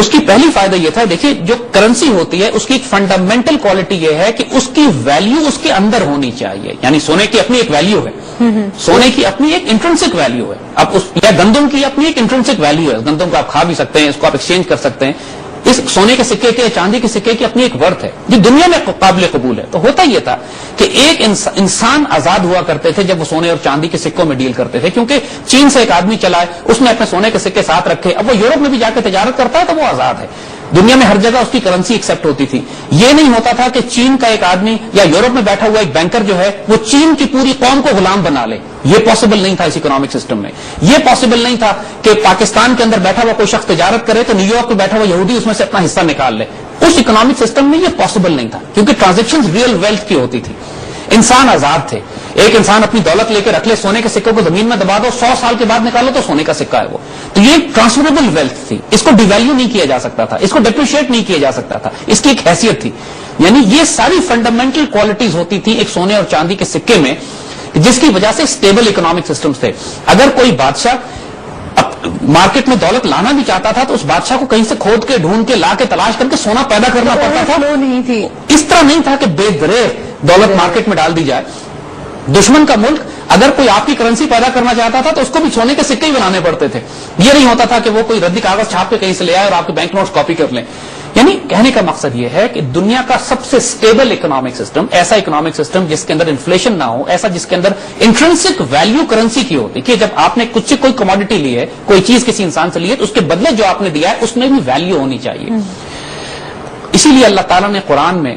اس کی پہلی فائدہ یہ تھا، دیکھیے جو کرنسی ہوتی ہے اس کی ایک فنڈامنٹل کوالٹی یہ ہے کہ اس کی ویلیو اس کے اندر ہونی چاہیے. یعنی سونے کی اپنی ایک ویلیو ہے، سونے کی اپنی ایک انٹرنسک ویلیو ہے. اب یا گندم کی اپنی ایک انٹرنسک ویلیو ہے، گندم کو آپ کھا بھی سکتے ہیں، اس کو آپ ایکسچینج کر سکتے ہیں. اس سونے کے سکے کے، چاندی کے سکے کی اپنی ایک ورتھ ہے جو دنیا میں قابل قبول ہے. تو ہوتا یہ تھا کہ ایک انسان آزاد ہوا کرتے تھے جب وہ سونے اور چاندی کے سکوں میں ڈیل کرتے تھے، کیونکہ چین سے ایک آدمی چلا ہے، اس نے اپنے سونے کے سکے ساتھ رکھے، اب وہ یورپ میں بھی جا کے تجارت کرتا ہے تو وہ آزاد ہے. دنیا میں ہر جگہ اس کی کرنسی ایکسپٹ ہوتی تھی. یہ نہیں ہوتا تھا کہ چین کا ایک آدمی یا یورپ میں بیٹھا ہوا ایک بینکر جو ہے وہ چین کی پوری قوم کو غلام بنا لے. یہ پاسبل نہیں تھا اس اکنامک سسٹم میں. یہ پاسبل نہیں تھا کہ پاکستان کے اندر بیٹھا ہوا کوئی شخص تجارت کرے تو نیو یارک میں بیٹھا ہوا یہودی اس میں سے اپنا حصہ نکال لے. اس اکنامک سسٹم میں یہ پاسبل نہیں تھا، کیونکہ ٹرانزیکشن ریئل ویلتھ کی ہوتی تھی. انسان آزاد تھے. ایک انسان اپنی دولت لے کے رکھ لے، سونے کے سکوں کو زمین میں دبا دو، 100 سال کے بعد نکالو تو سونے کا سکہ ہے وہ. تو یہ ایک ٹرانسفربل ویلتھ تھی، اس کو ڈی ویلیو نہیں کیا جا سکتا تھا، اس کو ڈیپریشیٹ نہیں کیا جا سکتا تھا، اس کی ایک حیثیت تھی. یعنی یہ ساری فنڈامنٹل کوالٹیز ہوتی تھی ایک سونے اور چاندی کے سکے میں، جس کی وجہ سے اسٹیبل اکنامک سسٹمز تھے. اگر کوئی بادشاہ مارکیٹ میں دولت لانا بھی چاہتا تھا تو اس بادشاہ کو کہیں سے کھود کے، ڈھونڈ کے، لا کے، تلاش کر کے سونا پیدا کرنا پڑتا تھا. نہیں تھی، اس طرح نہیں تھا کہ بے درے دولت مارکیٹ میں ڈال دی جائے. دشمن کا ملک اگر کوئی آپ کی کرنسی پیدا کرنا چاہتا تھا تو اس کو بھی سونے کے سکے ہی بنانے پڑتے تھے. یہ نہیں ہوتا تھا کہ وہ کوئی ردی کاغذ چھاپ کے کہیں سے لے آئے اور آپ کے بینک نوٹس کاپی کر لیں. یعنی کہنے کا مقصد یہ ہے کہ دنیا کا سب سے اسٹیبل اکنامک سسٹم، ایسا اکنامک سسٹم جس کے اندر انفلیشن نہ ہو، ایسا جس کے اندر انٹرنسک ویلیو کرنسی کی ہوتی کہ جب آپ نے کچھ سے کوئی کموڈٹی لی ہے، کوئی چیز کسی انسان سے لی ہے تو اس کے بدلے جو آپ نے دیا ہے اس میں بھی ویلیو ہونی چاہیے. اسی لیے اللہ تعالیٰ نے قرآن میں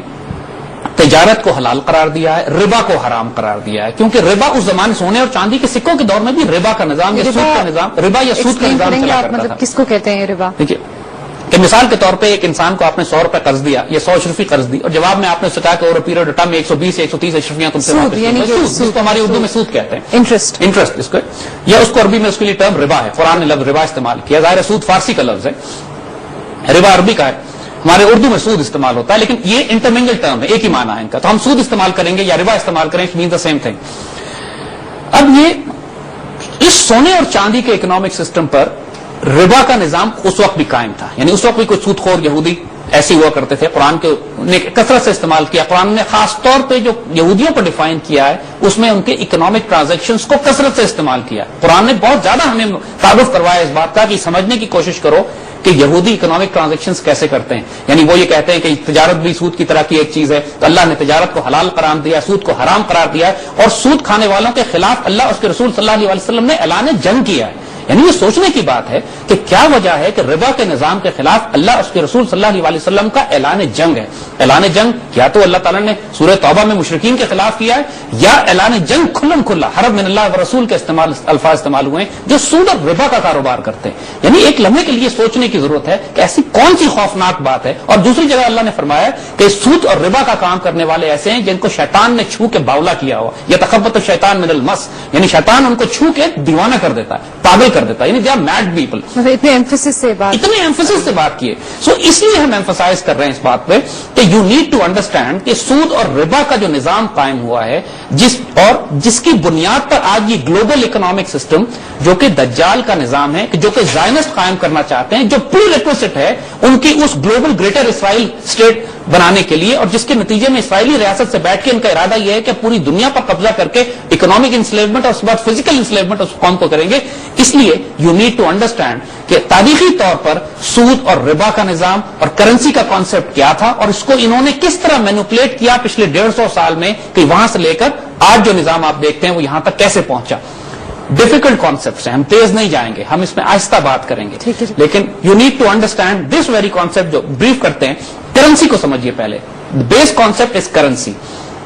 تجارت کو حلال قرار دیا ہے، ربا کو حرام قرار دیا ہے. کیونکہ ربا اس زمانے سونے اور چاندی کے سکوں کے دور میں بھی ربا کا نظام یا سود کا نظام، ربا یا سود کا نظام چلا کرتا تھا. کس کو کہتے ہیں ربا؟ دیکھیے کہ مثال کے طور پہ ایک انسان کو آپ نے 100 روپے قرض دیا یا 100 اشرفی قرض دی اور جواب میں آپ نے کہا کہ اوور پیریڈ آف ٹائم 120 یا 130 اشرفیاں تم سے واپس جس کو ہماری اردو میں سود کہتے ہیں، انٹرسٹ اس کو، یا اس کو عربی میں اس کے لیے ٹرم ربا ہے. قرآن نے لفظ ربا استعمال کیا. ظاہر سود فارسی کا لفظ ہے، ربا عربی کا ہے، ہمارے اردو میں سود استعمال ہوتا ہے، لیکن یہ انٹرمنگل ٹرم ہے، ایک ہی معنی ہے ان کا. تو ہم سود استعمال کریں گے یا ربا استعمال کریں، it means the same thing. اب یہ اس سونے اور چاندی کے اکنامک سسٹم پر ربا کا نظام اس وقت بھی قائم تھا. یعنی اس وقت بھی کوئی سود خور یہودی ایسے ہوا کرتے تھے. قرآن کے نے کثرت سے استعمال کیا. قرآن نے خاص طور پہ جو یہودیوں پر ڈیفائن کیا ہے اس میں ان کے اکنامک ٹرانزیکشنز کو کثرت سے استعمال کیا. قرآن نے بہت زیادہ ہمیں تعارف کروایا اس بات کا کہ سمجھنے کی کوشش کرو کہ یہودی اکنامک ٹرانزیکشنز کیسے کرتے ہیں. یعنی وہ یہ کہتے ہیں کہ تجارت بھی سود کی طرح کی ایک چیز ہے، تو اللہ نے تجارت کو حلال قرار دیا، سود کو حرام قرار دیا ہے، اور سود کھانے والوں کے خلاف اللہ اس کے رسول صلی اللہ علیہ وسلم نے اعلان جنگ کیا ہے. یعنی یہ سوچنے کی بات ہے کہ کیا وجہ ہے کہ ربا کے نظام کے خلاف اللہ اس کے رسول صلی اللہ علیہ وسلم کا اعلان جنگ ہے. اعلان جنگ یا تو اللہ تعالیٰ نے سورہ توبہ میں مشرکین کے خلاف کیا ہے، یا اعلان جنگ کھلم کھلا حرب من اللہ و رسول کے الفاظ استعمال ہوئے ہیں جو سود اور ربا کا کاروبار کرتے ہیں. یعنی ایک لمحے کے لیے سوچنے کی ضرورت ہے کہ ایسی کون سی خوفناک بات ہے. اور دوسری جگہ اللہ نے فرمایا کہ سود اور ربا کا کام کرنے والے ایسے ہیں جن کو شیطان نے چھو کے باولا کیا ہوا، یا تخبط الشیطان من المس، یعنی شیطان ان کو چھو کے دیوانہ کر دیتا ہے، پاگل کر دیتا ہے. یعنی دے آر میڈ پیپل. اتنے ایمفیسس سے بات کیے. سو اس لیے ہم ایمفسائز کر رہے ہیں اس بات پہ کہ یو نیڈ ٹو انڈرسٹینڈ کہ سود اور ربا کا جو نظام قائم ہوا ہے، جس کی بنیاد پر آج یہ گلوبل اکنامک سسٹم جو کہ دجال کا نظام ہے، جو کہ زائنسٹ قائم کرنا چاہتے ہیں، جو پری ریکویسٹ ہے ان کی اس گلوبل گریٹر اسرائیل اسٹیٹ بنانے کے لیے، اور جس کے نتیجے میں اسرائیلی ریاست سے بیٹھ کے ان کا ارادہ یہ ہے کہ پوری دنیا پر قبضہ کر کے اکنامک انسلیومنٹ اور اس کے بعد فزیکل انسلیومنٹ اس قوم کو کریں گے. اس لیے یو نیڈ ٹو انڈرسٹینڈ کہ تاریخی طور پر سود اور ربا کا نظام اور کرنسی کا کانسیپٹ کیا تھا، اور اس کو انہوں نے کس طرح مینوپولیٹ کیا پچھلے 150 سال میں، کہ وہاں سے لے کر آج جو نظام آپ دیکھتے ہیں وہ یہاں تک کیسے پہنچا. ڈیفیکلٹ کانسیپٹس ہیں، ہم تیز نہیں جائیں گے، ہم اس میں آہستہ بات کریں گے، لیکن you need to understand this very concept. جو بریف کرتے ہیں کرنسی کو سمجھیے پہلے. Base concept is currency.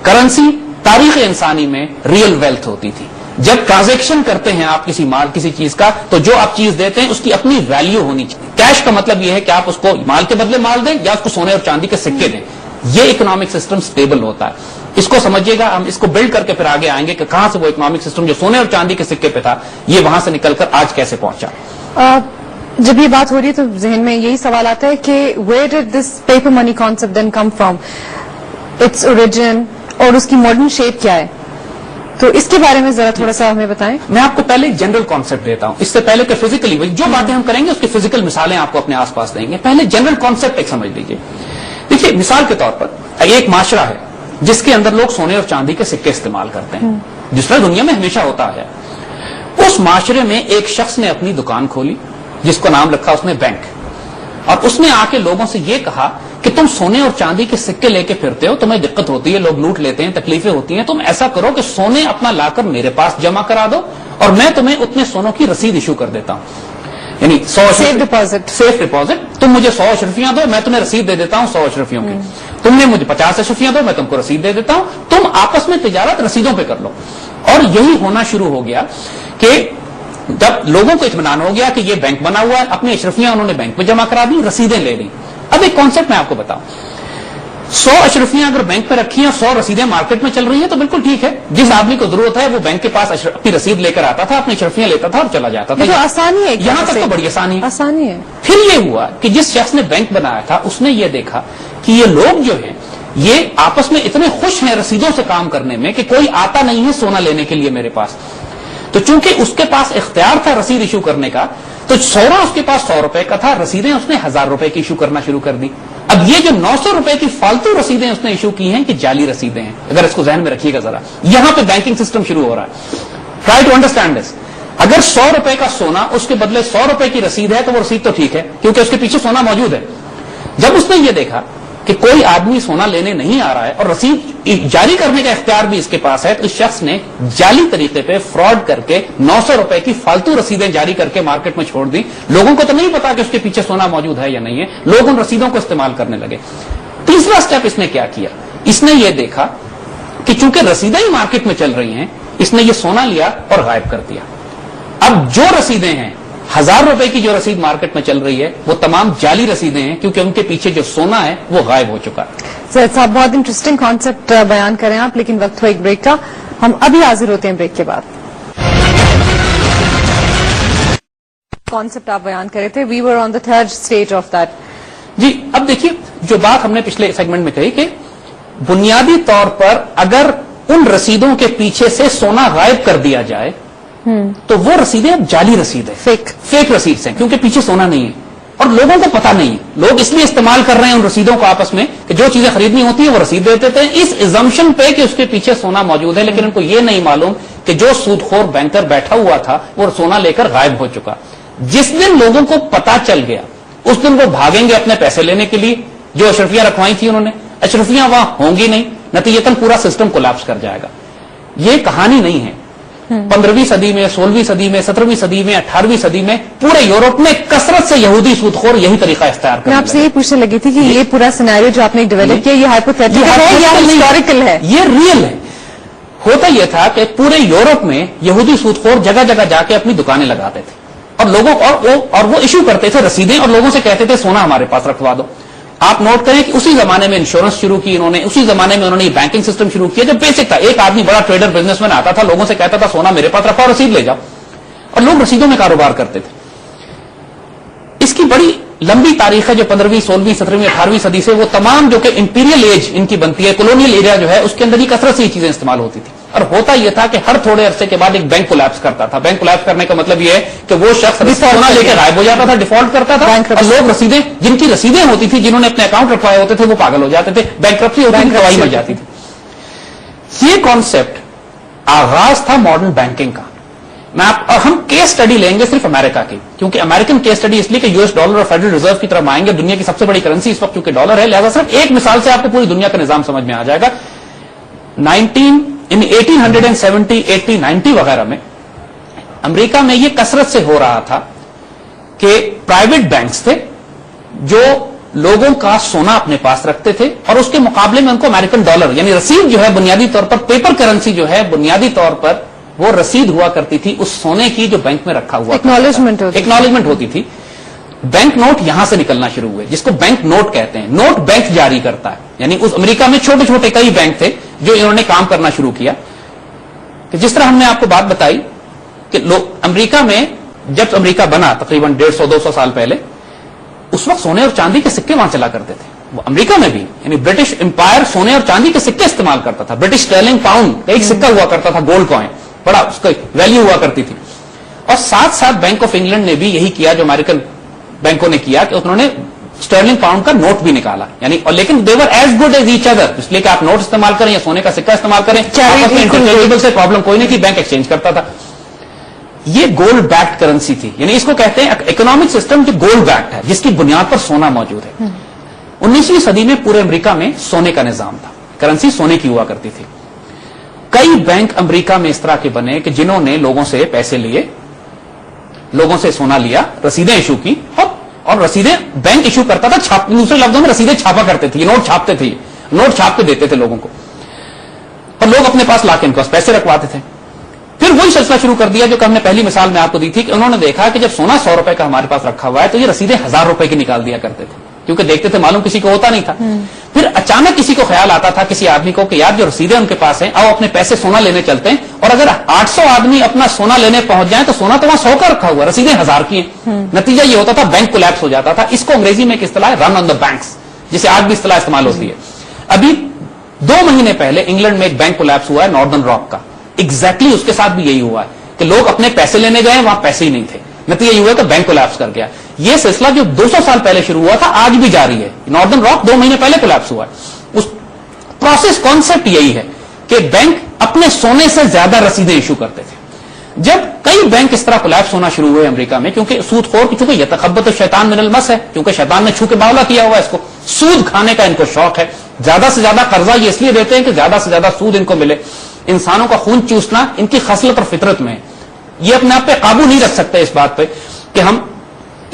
Currency تاریخ انسانی میں ریئل ویلتھ ہوتی تھی. جب ٹرانزیکشن کرتے ہیں آپ کسی مال کسی چیز کا، تو جو آپ چیز دیتے ہیں اس کی اپنی ویلیو ہونی چاہیے. کیش کا مطلب یہ ہے کہ آپ اس کو مال کے بدلے مال دیں یا اس کو سونے اور چاندی کے سکے دیں. یہ اکنامک سسٹم سٹیبل ہوتا ہے. اس کو سمجھیے گا، ہم اس کو بلڈ کر کے پھر آگے آئیں گے کہ کہاں سے وہ اکنامک سسٹم جو سونے اور چاندی کے سکے پہ تھا یہ وہاں سے نکل کر آج کیسے پہنچا. جب یہ بات ہو رہی ہے تو ذہن میں یہی سوال آتا ہے کہ where did this paper money concept then come from, its origin اور اس کی ماڈرن شیپ کیا ہے. تو اس کے بارے میں ذرا تھوڑا سا ہمیں بتائیں. میں آپ کو پہلے ایک جنرل کانسیپٹ دیتا ہوں, اس سے پہلے کہ فزیکلی جو باتیں ہم کریں گے اس کی فزیکل مثالیں آپ کو اپنے آس پاس دیں گے. پہلے جنرل کانسیپٹ ایک سمجھ لیجیے. دیکھیے مثال کے طور پر ایک معاشرہ ہے جس کے اندر لوگ سونے اور چاندی کے سکے استعمال کرتے ہیں, جس طرح دنیا میں ہمیشہ ہوتا ہے. اس معاشرے میں ایک شخص نے اپنی دکان کھولی جس کو نام رکھا اس نے بینک, اور اس نے آ کے لوگوں سے یہ کہا کہ تم سونے اور چاندی کے سکے لے کے پھرتے ہو, تمہیں دقت ہوتی ہے, لوگ لوٹ لیتے ہیں, تکلیفیں ہوتی ہیں, تم ایسا کرو کہ سونے اپنا لا کر میرے پاس جمع کرا دو اور میں تمہیں اتنے سونوں کی رسید ایشو کر دیتا ہوں, یعنی 100 سیف ڈپازٹ, تم مجھے 100 اشرفیاں دو, میں تمہیں رسید دے دیتا ہوں 100 اشرفیوں کی, تم نے مجھے 50 اشرفیاں دو, میں تم کو رسید دے دیتا ہوں, تم آپس میں تجارت رسیدوں پہ کر لو. اور یہی ہونا شروع ہو گیا کہ جب لوگوں کو اطمینان ہو گیا کہ یہ بینک بنا ہوا ہے, اپنی اشرفیاں انہوں نے بینک میں جمع کرا دی, رسیدیں لے لی. اب ایک کانسیپٹ میں آپ کو بتاؤں, 100 اشرفیاں اگر بینک پہ رکھی ہیں, 100 رسیدیں مارکیٹ میں چل رہی ہیں تو بالکل ٹھیک ہے. جس آدمی کو ضرورت ہے وہ بینک کے پاس اپنی رسید لے کر آتا تھا, اپنی اشرفیاں لیتا تھا اور چلا جاتا تھا. آسانی ہے, یہاں تک تو بڑی آسانی ہے. پھر یہ ہوا کہ جس شخص نے بینک بنایا تھا اس نے یہ دیکھا کہ یہ لوگ جو ہیں یہ آپس میں اتنے خوش ہیں رسیدوں سے کام کرنے میں کہ کوئی آتا نہیں ہے سونا لینے کے لیے میرے پاس. تو چونکہ اس کے پاس اختیار تھا رسید ایشو کرنے کا, تو سونا اس کے پاس 100 روپے کا تھا, رسیدیں اس نے 1000 روپے کی ایشو کرنا شروع کر دی. اب یہ جو 900 روپے کی فالتو رسیدیں اس نے ایشو کی ہیں کہ جعلی رسیدیں ہیں. اگر اس کو ذہن میں رکھیے گا ذرا, یہاں پہ بینکنگ سسٹم شروع ہو رہا ہے. Try to understand this. اگر 100 روپے کا سونا اس کے بدلے 100 روپے کی رسید ہے تو وہ رسید تو ٹھیک ہے کیونکہ اس کے پیچھے سونا موجود ہے. جب اس نے یہ دیکھا کہ کوئی آدمی سونا لینے نہیں آ رہا ہے اور رسید جاری کرنے کا اختیار بھی اس کے پاس ہے, تو اس شخص نے جعلی طریقے پہ فراڈ کر کے 900 روپے کی فالتو رسیدیں جاری کر کے مارکیٹ میں چھوڑ دی. لوگوں کو تو نہیں پتا کہ اس کے پیچھے سونا موجود ہے یا نہیں ہے, لوگ ان رسیدوں کو استعمال کرنے لگے. تیسرا سٹیپ اس نے کیا کیا, اس نے یہ دیکھا کہ چونکہ رسیدیں ہی مارکیٹ میں چل رہی ہیں, اس نے یہ سونا لیا اور غائب کر دیا. اب جو رسیدیں ہیں 1000 روپے کی جو رسید مارکیٹ میں چل رہی ہے وہ تمام جعلی رسیدیں ہیں کیونکہ ان کے پیچھے جو سونا ہے وہ غائب ہو چکا. سید صاحب بہت انٹرسٹنگ کانسیپٹ بیان کریں آپ, لیکن وقت ہو ایک بریک کا, ہم ابھی حاضر ہوتے ہیں بریک کے بعد. کانسیپٹ آپ بیان کرے تھے, we were on the third stage of that. جی اب دیکھیے جو بات ہم نے پچھلے سیگمنٹ میں کہی کہ بنیادی طور پر اگر ان رسیدوں کے پیچھے سے سونا غائب کر دیا جائے تو وہ رسیدیں اب جعلی رسید ہے, فیک رسید ہیں کیونکہ پیچھے سونا نہیں ہے اور لوگوں کو پتا نہیں ہے. لوگ اس لیے استعمال کر رہے ہیں ان رسیدوں کو آپس میں کہ جو چیزیں خریدنی ہوتی ہیں وہ رسید دے دیتے ہیں اس ایزمپشن پہ کہ اس کے پیچھے سونا موجود ہے, لیکن ان کو یہ نہیں معلوم کہ جو سود خور بینکر بیٹھا ہوا تھا وہ سونا لے کر غائب ہو چکا. جس دن لوگوں کو پتا چل گیا اس دن وہ بھاگیں گے اپنے پیسے لینے کے لیے, جو اشرفیاں رکھوائی تھی انہوں نے, اشرفیاں وہاں ہوں گی نہیں, نتیجتاً پورا سسٹم کولیپس کر جائے گا. یہ کہانی نہیں ہے. 15ویں صدی میں, 16ویں صدی میں, 17ویں صدی میں, 18ویں صدی میں پورے یورپ میں کثرت سے یہودی سود خور یہی طریقہ اختیار کرتے ہیں. میں آپ سے یہ پوچھنے لگی تھی کہ یہ پورا سینیریو جو آپ نے ڈیولپ کیا یہ ہائپوتھیٹیکل ہے یا ہسٹوریکل ہے؟ یہ ریئل ہے. ہوتا یہ تھا کہ پورے یورپ میں یہودی سود خور جگہ جگہ جا کے اپنی دکانیں لگاتے تھے اور لوگوں اور وہ ایشو کرتے تھے رسیدیں اور لوگوں سے کہتے تھے سونا ہمارے پاس رکھوا دو. آپ نوٹ کریں کہ اسی زمانے میں انشورنس شروع کی انہوں نے, اسی زمانے میں انہوں نے بینکنگ سسٹم شروع کیا جو بیسک تھا. ایک آدمی بڑا ٹریڈر بزنس مین آتا تھا, لوگوں سے کہتا تھا سونا میرے پاس رکھو رسید لے جاؤ, اور لوگ رسیدوں میں کاروبار کرتے تھے. اس کی بڑی لمبی تاریخ ہے جو 15ویں, 16ویں, 17ویں, 18ویں صدی سے وہ تمام جو کہ امپیریل ایج ان کی بنتی ہے, کولونیل ایریا جو ہے اس کے اندر ہی کثرت سے یہ چیزیں استعمال ہوتی تھی. اور ہوتا یہ تھا کہ ہر تھوڑے عرصے کے بعد ایک بینک کولیپس کرتا تھا. بینک کولیپس کرنے کا مطلب یہ ہے کہ وہ شخص سونا لے کے غائب ہو جاتا تھا, ڈیفالٹ کرتا تھا, اور لوگ رسیدیں جن کی رسیدیں ہوتی تھی, جنہوں نے اپنے اکاؤنٹ رکھوائے ہوتے تھے, وہ پاگل ہو جاتے تھے, بینکرپسی ہوتی تھی, تباہی مچ جاتی تھی. یہ کانسیپٹ آغاز تھا ماڈرن بینکنگ کا. ہم کیس اسٹڈی لیں گے صرف امریکہ کی, کیونکہ امریکن کیس اسٹڈی اس لیے کہ US ڈالر اور فیڈرل ریزرو کی طرف آئیں گے, دنیا کی سب سے بڑی کرنسی اس وقت چونکہ ڈالر ہے, لہذا صرف ایک مثال سے آپ کو پوری دنیا کا نظام سمجھ میں آ جائے گا. 1870, 80, 90 وغیرہ میں امریکہ میں یہ کثرت سے ہو رہا تھا کہ پرائیویٹ بینکس تھے جو لوگوں کا سونا اپنے پاس رکھتے تھے اور اس کے مقابلے میں ان کو امریکن ڈالر یعنی رسید جو ہے بنیادی طور پر پیپر کرنسی جو ہے بنیادی طور پر وہ رسید ہوا کرتی تھی اس سونے کی جو بینک میں رکھا ہوا ایکنالجمنٹ ہوتی تھی. بینک نوٹ یہاں سے نکلنا شروع ہوئے جس کو بینک نوٹ کہتے ہیں. نوٹ بینک جاری کرتا ہے, یعنی اس امریکہ میں چھوٹے چھوٹے کئی بینک تھے جو انہوں نے کام کرنا شروع کیا. کہ جس طرح ہم نے آپ کو بات بتائی کہ لوگ امریکہ میں جب امریکہ بنا تقریباً 150-200 سال پہلے, اس وقت سونے اور چاندی کے سکے وہاں چلا کرتے تھے. امریکہ میں بھی یعنی برٹش امپائر سونے اور چاندی کے سکے استعمال کرتا تھا. برٹش اسٹرلنگ پاؤنڈ ایک سکہ ہوا کرتا تھا, گولڈ کوائن, بڑا اس کا ویلیو ہوا کرتی تھی. اور ساتھ ساتھ بینک آف انگلینڈ نے بھی یہی کیا جو امریکن بینکوں نے کیا کہ انہوں نے اسٹرلنگ پاؤنڈ کا نوٹ بھی نکالا, یعنی اور لیکن they were as good as each other, اس لیے کہ آپ نوٹ استعمال کریں یا سونے کا سکہ استعمال کریں, انٹرچینجبل سے پرابلم کوئی نہیں تھی, بینک ایکسچینج کرتا تھا. یہ گولڈ بیکڈ کرنسی تھی, یعنی اس کو کہتے ہیں اکنامک سسٹم جو گولڈ بیکڈ ہے, جس کی بنیاد پر سونا موجود ہے. 19ویں صدی میں پورے امریکہ میں سونے کا نظام تھا, کرنسی سونے کی ہوا کرتی تھی. کئی بینک امریکہ میں اس طرح کے بنے کہ جنہوں نے لوگوں سے پیسے لیے, لوگوں سے سونا لیا, رسیدیں ایشو کی, اور رسیدیں بینک ایشو کرتا تھا, دوسرے لفظوں میں رسیدیں چھاپا کرتے تھے, نوٹ چھاپتے تھے, نوٹ چھاپ کے دیتے تھے لوگوں کو, اور لوگ اپنے پاس لا کے ان کے پاس پیسے رکھواتے تھے. پھر وہی سلسلہ شروع کر دیا جو کہ ہم نے پہلی مثال میں آپ کو دی تھی کہ انہوں نے دیکھا کہ جب سونا 100 روپے کا ہمارے پاس رکھا ہوا ہے تو یہ رسیدیں 1000 روپے کی نکال دیا کرتے تھے, کیونکہ دیکھتے تھے معلوم کسی کو ہوتا نہیں تھا. پھر اچانک کسی کو خیال آتا تھا, کسی آدمی کو, کہ یار جو رسیدیں ان کے پاس ہیں, آؤ اپنے پیسے سونا لینے چلتے ہیں, اور اگر 800 آدمی اپنا سونا لینے پہنچ جائیں تو سونا تو وہاں 100 کا رکھا ہوا, رسیدیں 1000 کی ہیں. نتیجہ یہ ہوتا تھا بینک کولیپس ہو جاتا تھا. اس کو انگریزی میں ایک اصطلاح ہے رن آن دا بینکس, جسے آج بھی اصطلاح استعمال ہوتی ہے. ابھی 2 مہینے پہلے انگلینڈ میں ایک بینک کولیپس ہوا ہے ناردرن راک کا, ایگزیکٹلی اس کے ساتھ بھی یہی ہوا ہے کہ لوگ اپنے پیسے لینے گئے, وہاں پیسے ہی نہیں تھے. نتیجہ یہ ہوا کہ بینک کولیپس کر گیا. یہ سلسلہ جو 200 سال پہلے شروع ہوا تھا آج بھی جاری ہے. ناردرن راک 2 مہینے پہلے کولیپس ہوا ہے. اس پروسیس کانسیپٹ یہی ہے کہ بینک اپنے سونے سے زیادہ رسیدیں ایشو کرتے تھے. جب کئی بینک اس طرح کولیپس ہونا شروع ہوئے امریکہ میں, کیونکہ سود خور, چونکہ یتخبط الشیطان من المس ہے, کیونکہ شیطان نے چھو کے باولا کیا ہوا ہے, اس کو سود کھانے کا ان کو شوق ہے. زیادہ سے زیادہ قرضہ یہ اس لیے دیتے ہیں کہ زیادہ سے زیادہ سود ان کو ملے. انسانوں کا خون چوسنا ان کی خصلت اور فطرت میں ہے. یہ اپنے آپ پہ قابو نہیں رکھ سکتے اس بات پہ کہ ہم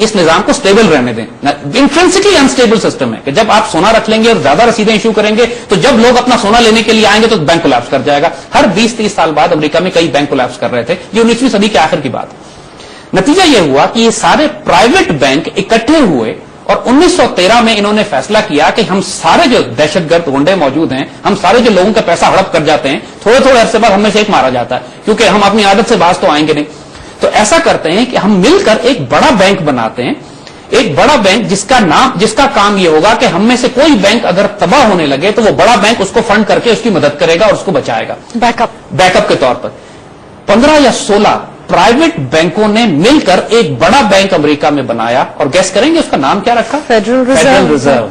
اس نظام کو سٹیبل رہنے دیں. انٹرنسکلی انسٹیبل سسٹم ہے کہ جب آپ سونا رکھ لیں گے اور زیادہ رسیدیں ایشو کریں گے تو جب لوگ اپنا سونا لینے کے لیے آئیں گے تو بینک کولیپس کر جائے گا. ہر 20-30 سال بعد امریکہ میں کئی بینک کولیپس کر رہے تھے. یہ 19ویں صدی کے آخر کی بات. نتیجہ یہ ہوا کہ یہ سارے پرائیویٹ بینک اکٹھے ہوئے اور 1913 میں انہوں نے فیصلہ کیا کہ ہم سارے جو دہشت گرد گنڈے موجود ہیں, ہم سارے جو لوگوں کا پیسہ ہڑپ کر جاتے ہیں, تھوڑے تھوڑے عرصے بعد ہم میں سے ایک مارا جاتا ہے, کیونکہ ہم اپنی عادت سے باز تو آئیں گے نہیں. تو ایسا کرتے ہیں کہ ہم مل کر ایک بڑا بینک بناتے ہیں, ایک بڑا بینک جس کا کام یہ ہوگا کہ ہم میں سے کوئی بینک اگر تباہ ہونے لگے تو وہ بڑا بینک اس کو فنڈ کر کے اس کی مدد کرے گا اور اس کو بچائے گا بیک اپ کے طور پر. 15 یا 16 پرائیویٹ بینکوں نے مل کر ایک بڑا بینک امریکہ میں بنایا, اور گیس کریں گے اس کا نام کیا رکھا؟ Federal reserve,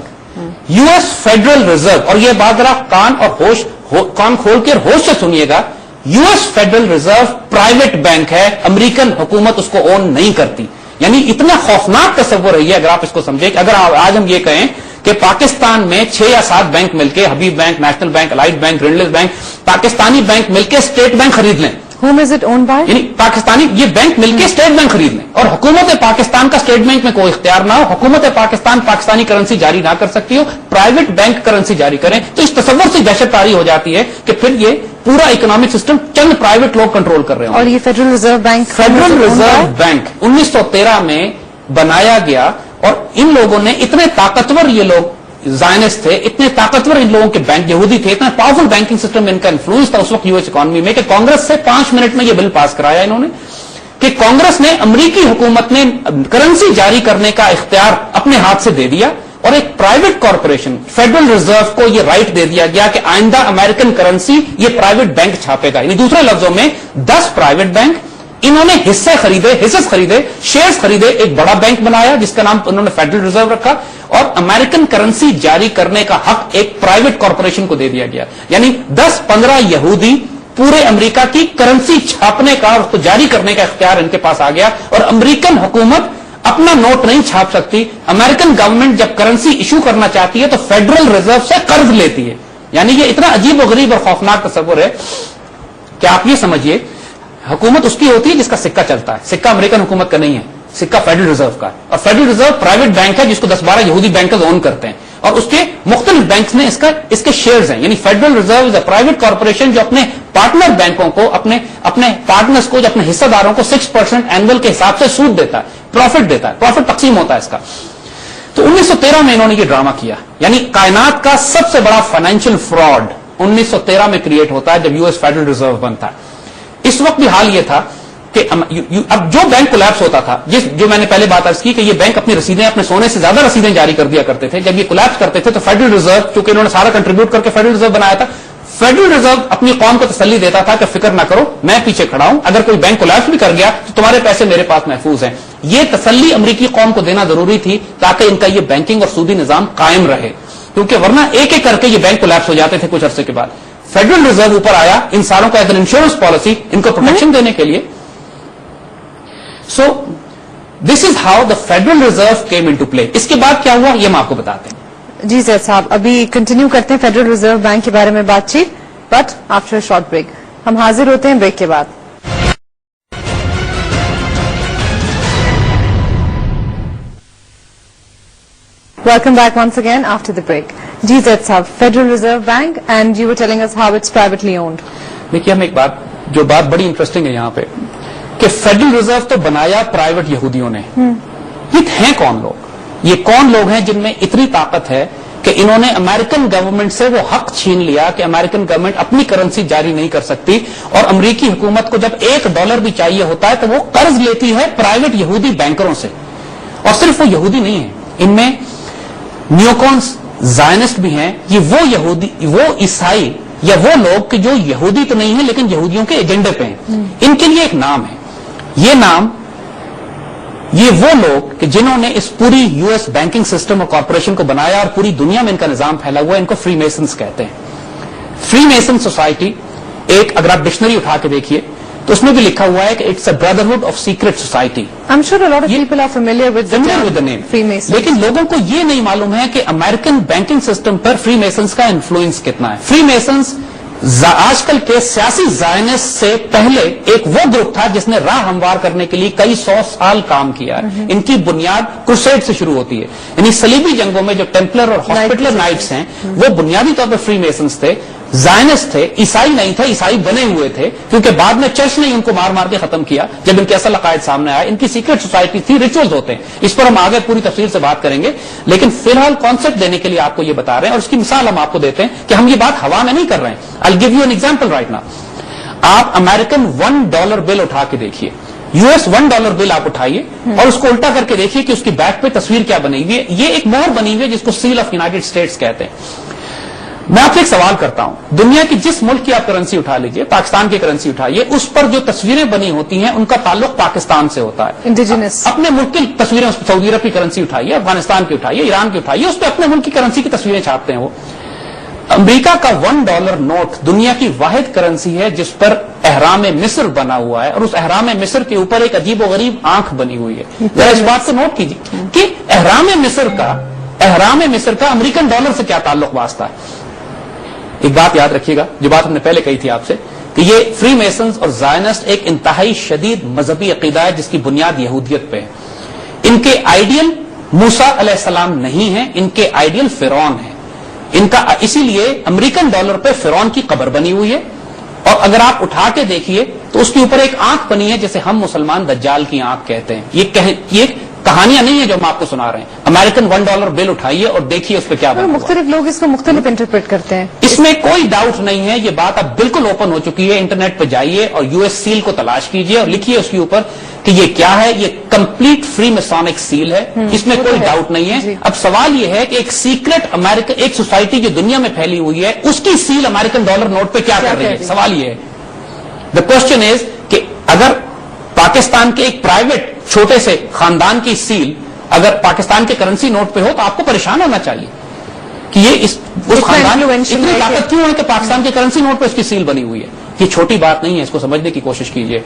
you S federal reserve. اور یہ بات ذرا کان کھول کے ہوش سے سنیے گا, U S federal reserve private bank ہے, امریکن حکومت اس کو اون نہیں کرتی. یعنی اتنا خوفناک تصور ہے یہ, اگر آپ اس کو سمجھیں کہ اگر آج ہم یہ کہیں کہ پاکستان میں 6 یا 7 بینک مل کے, Habib bank, national bank, Allied bank, Grindlays bank, Pakistani bank مل کے اسٹیٹ بینک خرید لیں, Whom is it owned by? یعنی پاکستانی یہ بینک مل کے اسٹیٹ بینک خرید لیں, اور حکومت پاکستان کا اسٹیٹ بینک میں کوئی اختیار نہ ہو, حکومت پاکستان پاکستانی کرنسی جاری نہ کر سکتی ہو, پرائیویٹ بینک کرنسی جاری کریں, تو اس تصور سے دہشت طاری ہو جاتی ہے کہ پھر یہ پورا اکنامک سسٹم چند پرائیویٹ لوگ کنٹرول کر رہے ہیں. اور یہ federal reserve bank, federal reserve bank 1913 میں بنایا گیا, اور ان لوگوں نے اتنے طاقتور, یہ لوگ زائنسٹ تھے, اتنے طاقتور ان لوگوں کے بینک یہودی تھے, اتنا پاورفل بینکنگ سسٹم میں ان کا انفلوئنس تھا اس وقت یو ایس اکانومی میں کہ کانگریس سے 5 منٹ میں یہ بل پاس کرایا انہوں نے کہ کانگریس نے امریکی حکومت نے کرنسی جاری کرنے کا اختیار اپنے ہاتھ سے دے دیا, اور ایک پرائیویٹ کارپوریشن فیڈرل ریزرو کو یہ رائٹ دے دیا گیا کہ آئندہ امریکن کرنسی یہ پرائیویٹ بینک چھاپے گا. یعنی دوسرے لفظوں میں 10 پرائیویٹ بینک, انہوں نے حصص خریدے, شیئرز خریدے, ایک بڑا بینک بنایا جس کا نام انہوں نے فیڈرل ریزرو رکھا, اور امریکن کرنسی جاری کرنے کا حق ایک پرائیویٹ کارپوریشن کو دے دیا گیا. یعنی 10-15 یہودی پورے امریکہ کی کرنسی چھاپنے کا اور اس کو جاری کرنے کا اختیار ان کے پاس آ گیا, اور امریکن حکومت اپنا نوٹ نہیں چھاپ سکتی. امریکن گورنمنٹ جب کرنسی ایشو کرنا چاہتی ہے تو فیڈرل ریزرو سے قرض لیتی ہے. یعنی یہ اتنا عجیب و غریب اور خوفناک تصور ہے کہ آپ یہ سمجھیے حکومت اس کی ہوتی ہے جس کا سکہ چلتا ہے, سکہ امریکن حکومت کا نہیں ہے, سکہ فیڈرل ریزرو کا ہے, اور فیڈرل ریزرو پرائیویٹ بینک ہے جس کو 10-12 یہودی بینکرز اون کرتے ہیں, اور اس کے مختلف بینکس نے اس کے شیئرز ہیں. یعنی federal reserve is a private corporation جو اپنے پارٹنر بینکوں کو, اپنے پارٹنرز کو, جو اپنے حصہ داروں کو 6% اینول کے حساب سے سود دیتا ہے, پروفٹ دیتا ہے, پروفٹ تقسیم ہوتا ہے اس کا. تو 1913 میں انہوں نے یہ ڈرامہ کیا. یعنی کائنات کا سب سے بڑا فائنینشیل فراڈ 1913 میں کریٹ ہوتا ہے جب یو ایس فیڈرل ریزرو بنتا ہے. اس وقت بھی حال یہ تھا کہ اب جو بینک کولیپس ہوتا تھا، جو میں نے پہلے بات عرض کی کہ یہ بینک اپنی رسیدیں اپنے سونے سے زیادہ رسیدیں جاری کر دیا کرتے تھے، جب یہ کولیپس کرتے تھے تو فیڈرل ریزرو، چونکہ انہوں نے سارا کنٹریبیوٹ کر کے فیڈرل ریزرو بنایا تھا، فیڈرل ریزرو اپنی قوم کو تسلی دیتا تھا کہ فکر نہ کرو، میں پیچھے کھڑا ہوں، اگر کوئی بینک کولیپس بھی کر گیا تو تمہارے پیسے میرے پاس محفوظ ہیں. یہ تسلی امریکی قوم کو دینا ضروری تھی تاکہ ان کا یہ بینکنگ اور سودی نظام قائم رہے، کیونکہ ورنہ ایک ایک کر کے یہ بینک کولیپس ہو جاتے تھے کچھ عرصے کے بعد. فیڈرل ریزرو اوپر آیا ان ساروں کا ایک انشورنس پالیسی، ان کو پروٹیکشن دینے کے لیے. So this is how the federal reserve came into play. اس کے بعد کیا ہوا یہ ہم آپ کو بتاتے ہیں. جی زید صاحب، ابھی کنٹینیو کرتے ہیں فیڈرل ریزرو بینک کے بارے میں بات چیت، بٹ آفٹر شارٹ بریک. ہم حاضر ہوتے ہیں بریک کے بعد. Welcome back once again after the break. جی زید صاحب، federal reserve bank and you are telling us how it's privately owned. دیکھیے ہم ایک بات بڑی انٹرسٹنگ ہے یہاں پہ کہ فیڈرل ریزرو تو بنایا پرائیویٹ یہودیوں نے. یہ ہیں کون لوگ؟ یہ کون لوگ ہیں جن میں اتنی طاقت ہے کہ انہوں نے امریکن گورنمنٹ سے وہ حق چھین لیا کہ امریکن گورنمنٹ اپنی کرنسی جاری نہیں کر سکتی، اور امریکی حکومت کو جب $1 بھی چاہیے ہوتا ہے تو وہ قرض لیتی ہے پرائیویٹ یہودی بینکروں سے. اور صرف وہ یہودی نہیں ہیں، ان میں نیوکونس زائنسٹ بھی ہیں. یہ وہ یہودی، وہ عیسائی یا وہ لوگ کہ جو یہودی تو نہیں ہیں لیکن یہودیوں کے ایجنڈے پہ ہیں. ان کے لیے ایک نام ہے، یہ وہ لوگ کہ جنہوں نے اس پوری یو ایس بینکنگ سسٹم اور کارپوریشن کو بنایا اور پوری دنیا میں ان کا نظام پھیلا ہوا ہے. ان کو فری میسنز کہتے ہیں. فری میسن سوسائٹی ایک، اگر آپ ڈکشنری اٹھا کے دیکھیے تو اس میں بھی لکھا ہوا ہے کہ it's a brotherhood of secret society. I'm sure a lot of people are familiar with the name. Freemasons. لیکن لوگوں کو یہ نہیں معلوم ہے کہ امریکن بینکنگ سسٹم پر فری میسنز کا انفلوئنس کتنا ہے. فری میسنز آج کل کے سیاسی زائنسٹ سے پہلے ایک وہ گروپ تھا جس نے راہ ہموار کرنے کے لیے کئی 100 سال کام کیا ہے. ان کی بنیاد کروسیڈ سے شروع ہوتی ہے، یعنی صلیبی جنگوں میں جو ٹیمپلر اور ہاسپٹلر نائٹس ہیں وہ بنیادی طور پر فری میسنز تھے. زائنسٹ تھے، عیسائی نہیں تھے، عیسائی بنے ہوئے تھے کیونکہ بعد میں چرچ نے ان کو مار مار کے ختم کیا جب ان کے اصل عقائد سامنے آئے. ان کی سیکرٹ سوسائٹی تھی، ریچولز ہوتے ہیں، اس پر ہم آگے پوری تفصیل سے بات کریں گے. لیکن فی الحال کانسیپٹ دینے کے لیے آپ کو یہ بتا رہے ہیں اور اس کی مثال ہم آپ کو دیتے ہیں کہ ہم یہ بات ہوا میں نہیں کر رہے ہیں. I'll give you an example right now. آپ امریکن $1 بل اٹھا کے دیکھیے، یو ایس $1 بل آپ اٹھائیے اور اس کو الٹا کر کے دیکھیے کہ اس کی بیک پہ تصویر کیا بنی ہوئی ہے. یہ ایک مہر بنی ہوئی ہے جس کو سیل آف یونائٹڈ اسٹیٹس کہتے ہیں. میں آپ سے ایک سوال کرتا ہوں، دنیا کی جس ملک کی آپ کرنسی اٹھا لیجئے، پاکستان کی کرنسی اٹھائیے، اس پر جو تصویریں بنی ہوتی ہیں ان کا تعلق پاکستان سے ہوتا ہے. انڈیجنس اپنے ملک کی تصویریں، سعودی عرب کی کرنسی اٹھائیے، افغانستان کی اٹھائیے، ایران کی اٹھائیے، اس پہ اپنے ملک کی کرنسی کی تصویریں چھاپتے ہیں. وہ امریکہ کا $1 نوٹ دنیا کی واحد کرنسی ہے جس پر احرام مصر بنا ہوا ہے، اور اس احرام مصر کے اوپر ایک عجیب و غریب آنکھ بنی ہوئی ہے. ذرا اس بات کو نوٹ کیجیے کہ احرام مصر کا امریکن ڈالر سے کیا تعلق واسطہ ہے. ایک بات یاد رکھیے گا، جو بات ہم نے پہلے کہی تھی آپ سے، کہ یہ فری میسنز اور زائنسٹ ایک انتہائی شدید مذہبی عقیدہ ہے جس کی بنیاد یہودیت پہ ہے. ان کے آئیڈیل موسیٰ علیہ السلام نہیں ہیں، ان کے آئیڈیل فرعون ہیں. ان کا اسی لیے امریکن ڈالر پہ فرعون کی قبر بنی ہوئی ہے، اور اگر آپ اٹھا کے دیکھیے تو اس کے اوپر ایک آنکھ بنی ہے جسے ہم مسلمان دجال کی آنکھ کہتے ہیں. یہ کہانیاں نہیں ہیں جو ہم آپ کو سنا رہے ہیں. امریکن $1 بل اٹھائیے اور دیکھیے اس پہ کیا بنا ہوا ہے. مختلف لوگ اس کو مختلف انٹرپریٹ کرتے ہیں. اس میں کوئی ڈاؤٹ نہیں ہے، یہ بات اب بالکل اوپن ہو چکی ہے. انٹرنیٹ پہ جائیے اور یو ایس سیل کو تلاش کیجیے اور لکھیے اس کے اوپر کہ یہ کیا ہے. یہ کمپلیٹ فری میسونک سیل ہے، اس میں کوئی ڈاؤٹ نہیں ہے. اب سوال یہ ہے کہ ایک سیکرٹ امریکن، ایک سوسائٹی جو دنیا میں پھیلی ہوئی ہے، اس کی سیل امریکن ڈالر نوٹ پہ کیا کر رہی ہے. سوال یہ ہے، دا کوشچن از کہ اگر پاکستان کے ایک پرائیویٹ چھوٹے سے خاندان کی سیل اگر پاکستان کے کرنسی نوٹ پہ ہو تو آپ کو پریشان ہونا چاہیے کہ یہ اس خاندان اتنی طاقت کیوں ہے کہ پاکستان کے کرنسی نوٹ پہ اس کی سیل بنی ہوئی ہے. یہ چھوٹی بات نہیں ہے، اس کو سمجھنے کی کوشش کیجیے.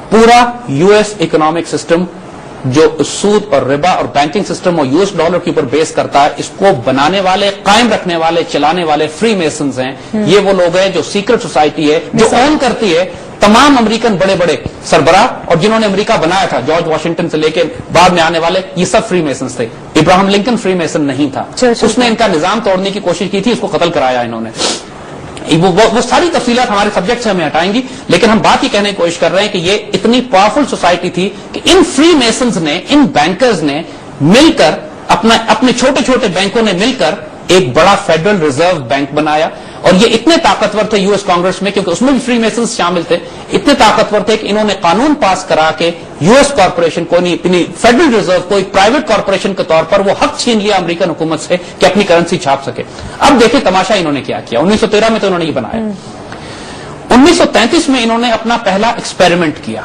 پورا یو ایس اکنامک سسٹم جو سود اور ربا اور بینکنگ سسٹم اور US ڈالر کے اوپر بیس کرتا ہے، اس کو بنانے والے، قائم رکھنے والے، چلانے والے فری میسنز ہیں. یہ وہ لوگ ہیں جو سیکرٹ سوسائٹی ہے، جو اون کرتی ہے تمام امریکن بڑے بڑے سربراہ، اور جنہوں نے امریکہ بنایا تھا، جارج واشنگٹن سے لے کے بعد میں آنے والے، یہ سب فری میسنز تھے. ابراہم لنکن فری میسن نہیں تھا، اس نے ان کا نظام توڑنے کی کوشش کی تھی، اس کو قتل کرایا انہوں نے. وہ ساری تفصیلات ہمارے سبجیکٹ سے ہمیں ہٹائیں گی، لیکن ہم بات یہ کہنے کی کوشش کر رہے ہیں کہ یہ اتنی پاورفل سوسائٹی تھی کہ ان فری میسنز نے، ان بینکرز نے مل کر اپنے چھوٹے چھوٹے بینکوں نے مل کر ایک بڑا فیڈرل ریزرو بینک بنایا. اور یہ اتنے طاقتور تھے یو ایس کانگریس میں، کیونکہ اس میں بھی فری میسنز شامل تھے، اتنے طاقتور تھے کہ انہوں نے قانون پاس کرا کے یو ایس کارپوریشن کو، اپنی فیڈرل ریزرو کو ایک پرائیویٹ کارپوریشن کے طور پر وہ حق چھین لیا امریکن حکومت سے کہ اپنی کرنسی چھاپ سکے. اب دیکھیں تماشا انہوں نے کیا کیا. 1913 میں تو انہوں نے یہ بنایا. 1933 میں انہوں نے اپنا پہلا ایکسپیریمنٹ کیا.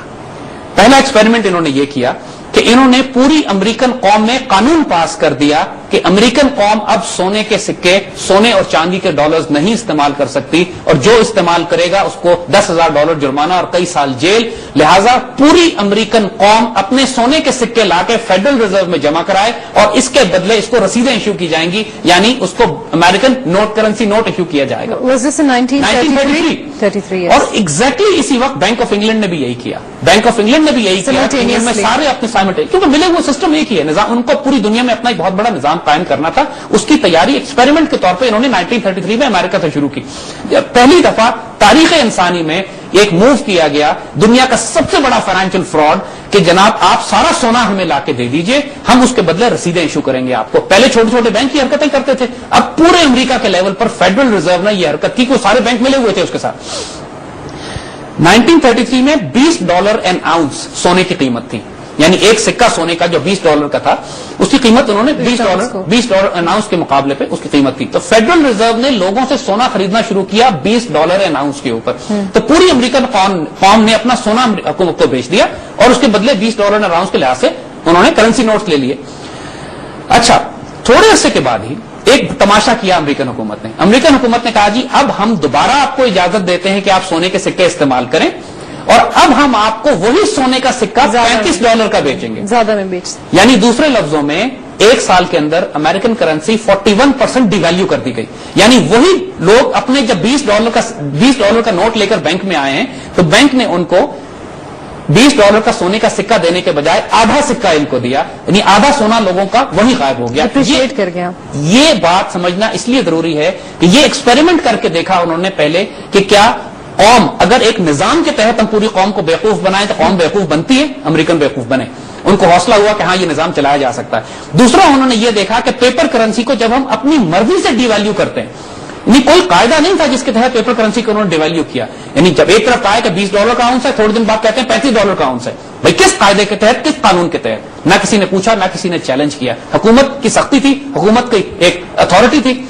پہلا ایکسپیریمنٹ انہوں نے یہ کیا کہ انہوں نے پوری امریکن قوم میں قانون پاس کر دیا کہ امریکن قوم اب سونے کے سکے، سونے اور چاندی کے ڈالرز نہیں استعمال کر سکتی، اور جو استعمال کرے گا اس کو $10,000 جرمانہ اور کئی سال جیل. لہذا پوری امریکن قوم اپنے سونے کے سکے لا کے فیڈرل ریزرو میں جمع کرائے، اور اس کے بدلے اس کو رسیدیں ایشو کی جائیں گی، یعنی اس کو American note, currency note issue کیا جائے گا. Was this in 1933? اور ایگزیکٹلی اسی وقت بینک آف انگلینڈ نے بھی یہی کیا. بینک آف انگلینڈ نے بھی یہی کیا. انگلینڈ میں سارے اپنے کیونکہ ملے ہوئے سسٹم ایک ہی ہے، نظام ان کو پوری دنیا میں اپنا ایک بہت بڑا نظام قائم کرنا تھا. اس کی تیاری ایکسپیریمنٹ کے طور پہ انہوں نے 1933 میں امریکہ سے شروع کی. پہلی دفعہ تاریخ انسانی میں ایک موو کیا گیا، دنیا کا سب سے بڑا فائنینشیل فراڈ، کہ جناب آپ سارا سونا ہمیں لا کے دے دیجئے، ہم اس کے بدلے رسیدیں ایشو کریں گے آپ کو. پہلے چھوٹے چھوٹے بینک کی حرکتیں کرتے تھے، اب پورے امریکہ کے لیول پر فیڈرل ریزرو نے یہ حرکت کی کہ وہ سارے بینک ملے ہوئے تھے اس کے ساتھ. 1933 میں $20 این آؤنس سونے کی قیمت تھی، یعنی ایک سکہ سونے کا جو $20 کا تھا اس کی قیمت انہوں نے $20 این آؤنس کے مقابلے پہ اس کی قیمت تھی. تو فیڈرل ریزرو نے لوگوں سے سونا خریدنا شروع کیا $20 این آؤنس کے اوپر. تو پوری امریکن قوم نے اپنا سونا حکومت کو بیچ دیا، اور اس کے بدلے $20 این آؤنس کے لحاظ سے انہوں نے کرنسی نوٹس لے لیے. اچھا، تھوڑے عرصے کے بعد ہی ایک تماشا کیا امریکن حکومت نے. امریکن حکومت نے کہا جی اب ہم دوبارہ آپ کو اجازت دیتے ہیں کہ آپ سونے کے سکے استعمال کریں، اور اب ہم آپ کو وہی سونے کا سکہ $35 کا بیچیں گے، زیادہ میں بیچ. یعنی دوسرے لفظوں میں ایک سال کے اندر امریکن کرنسی 41% ڈی ویلیو کر دی گئی. یعنی وہی لوگ اپنے جب $20 کا نوٹ لے کر بینک میں آئے ہیں تو بینک نے ان کو $20 کا سونے کا سکہ دینے کے بجائے آدھا سکہ ان کو دیا، یعنی آدھا سونا لوگوں کا وہی غائب ہو گیا. اپریشیٹ کر گیا. یہ بات سمجھنا اس لیے ضروری ہے کہ یہ ایکسپیریمنٹ کر کے دیکھا انہوں نے پہلے کہ کیا قوم، اگر ایک نظام کے تحت ہم پوری قوم کو بیوقوف بنائیں تو قوم بیوقوف بنتی ہے، امریکن بیوقوف بنے. ان کو حوصلہ ہوا کہ ہاں یہ نظام چلایا جا سکتا ہے. دوسرا انہوں نے یہ دیکھا کہ پیپر کرنسی کو جب ہم اپنی مرضی سے ڈی ویلیو کرتے ہیں، یعنی کوئی قاعدہ نہیں تھا جس کے تحت پیپر کرنسی کو انہوں نے ڈی ویلیو کیا. یعنی جب ایک طرف آئے کہ $20 کا آؤنس ہے، تھوڑے دن بعد کہتے ہیں $35 کا آؤنس ہے. بھائی کس قاعدے کے تحت، کس قانون کے تحت؟ نہ کسی نے پوچھا، نہ کسی نے چیلنج کیا. حکومت کی سختی تھی، حکومت کی ایک اتھارٹی تھی.